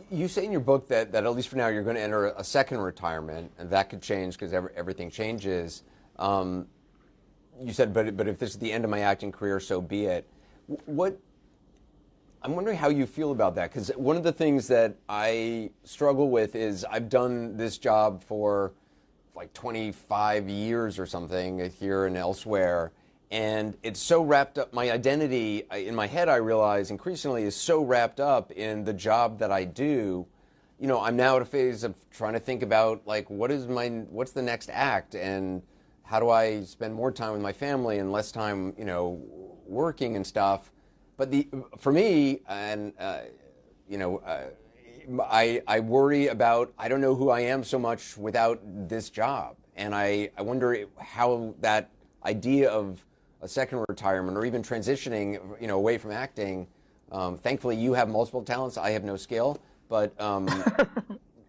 You say in your book that at least for now you're going to enter a second retirement, and that could change because everything changes. Um, you said, but if this is the end of my acting career, so be it. What I'm wondering how you feel about that, because one of the things that I struggle with is I've done this job for like 25 years or something here and elsewhere, and it's so wrapped up. My identity in my head, I realize increasingly, is so wrapped up in the job that I do. I'm now at a phase of trying to think about like what's the next act, and how do I spend more time with my family and less time, working and stuff. But for me, and you know, uh, I worry about I don't know who I am so much without this job, and I wonder how that idea of a second retirement or even transitioning, away from acting. Thankfully, you have multiple talents. I have no skill, but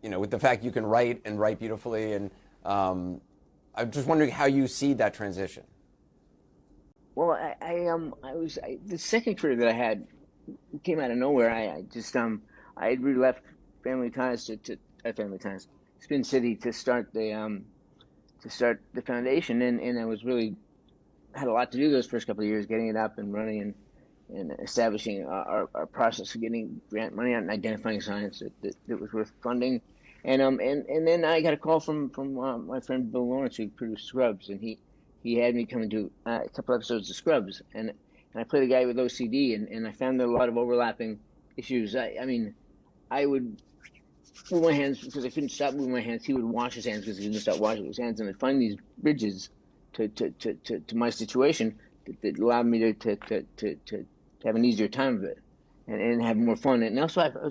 with the fact you can write and write beautifully, and I'm just wondering how you see that transition. Well, the second career that I had came out of nowhere. I had really left Family Ties Family Ties, Spin City to start the foundation, and I was really had a lot to do those first couple of years, getting it up and running and establishing our process for getting grant money out and identifying science that was worth funding. And then I got a call from my friend Bill Lawrence, who produced Scrubs, and he had me come and do a couple episodes of Scrubs, and I played a guy with OCD, and I found there a lot of overlapping issues. I mean, I would move my hands because I couldn't stop moving my hands. He would wash his hands because he couldn't stop washing his hands, and I'd find these bridges to my situation that allowed me to have an easier time of it and have more fun. And also, all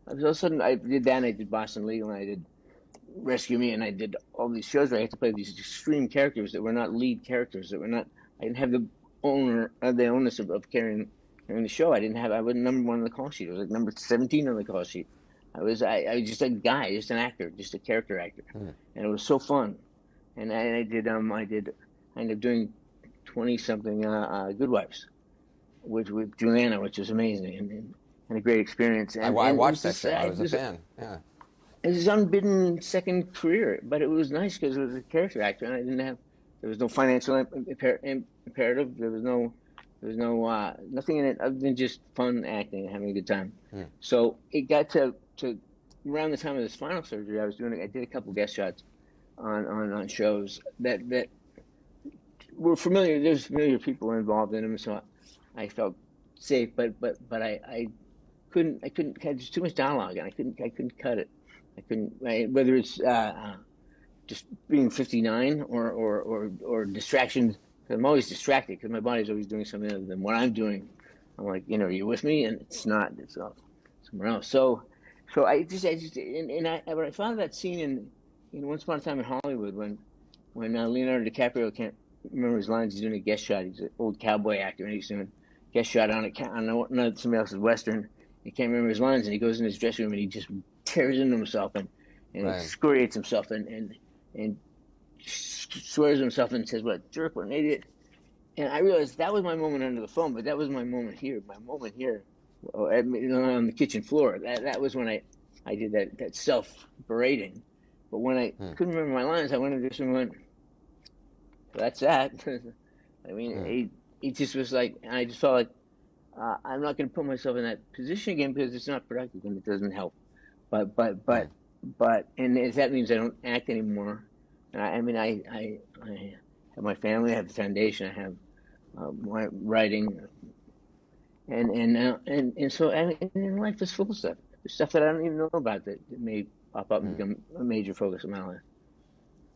of a sudden, I did that, and I did Boston Legal, and I did Rescue Me, and I did all these shows where I had to play these extreme characters that were not lead characters, that were not. I didn't have the onus of carrying the show. I wasn't number one on the call sheet. I was like number 17 on the call sheet. I was just a guy, just an actor, just a character actor, Hmm. and it was so fun. And I ended up doing 20 something Good Wives, which with Juliana, which was amazing and a great experience. I And it was watched that this show. I was a fan. Yeah. unbidden second career, but it was nice because it was a character actor, and there was no financial imperative. There was no nothing in it other than just fun acting and having a good time. Hmm. So it got to around the time of the spinal surgery, I did a couple guest shots on shows that were familiar. There's familiar people involved in them, so I felt safe. But I couldn't. There's too much dialogue, and I couldn't cut it. Whether it's just being 59 or distractions. 'Cause I'm always distracted because my body's always doing something other than what I'm doing. I'm like, are you with me? And it's not. It's off somewhere else. So I just, and when I found that scene in Once Upon a Time in Hollywood when Leonardo DiCaprio can't remember his lines, he's doing a guest shot. He's an old cowboy actor, and he's doing a guest shot on somebody else's western. He can't remember his lines, and he goes in his dressing room and he just tears into himself and Right. excoriates himself and swears to himself and says, "What a jerk, what an idiot." And I realized that was my moment under the phone, but that was my moment here. My moment here, on the kitchen floor. That was when I did that self berating. But when I Hmm. couldn't remember my lines, I went into this and went, well, "That's that." I mean, Hmm. it just was like I just felt like I'm not going to put myself in that position again because it's not productive and it doesn't help. But but Hmm. but and if that means I don't act anymore. I mean, I have my family, I have the foundation, I have my writing, and so life is full of stuff. There's stuff that I don't even know about that may pop up and Hmm. become a major focus of my life.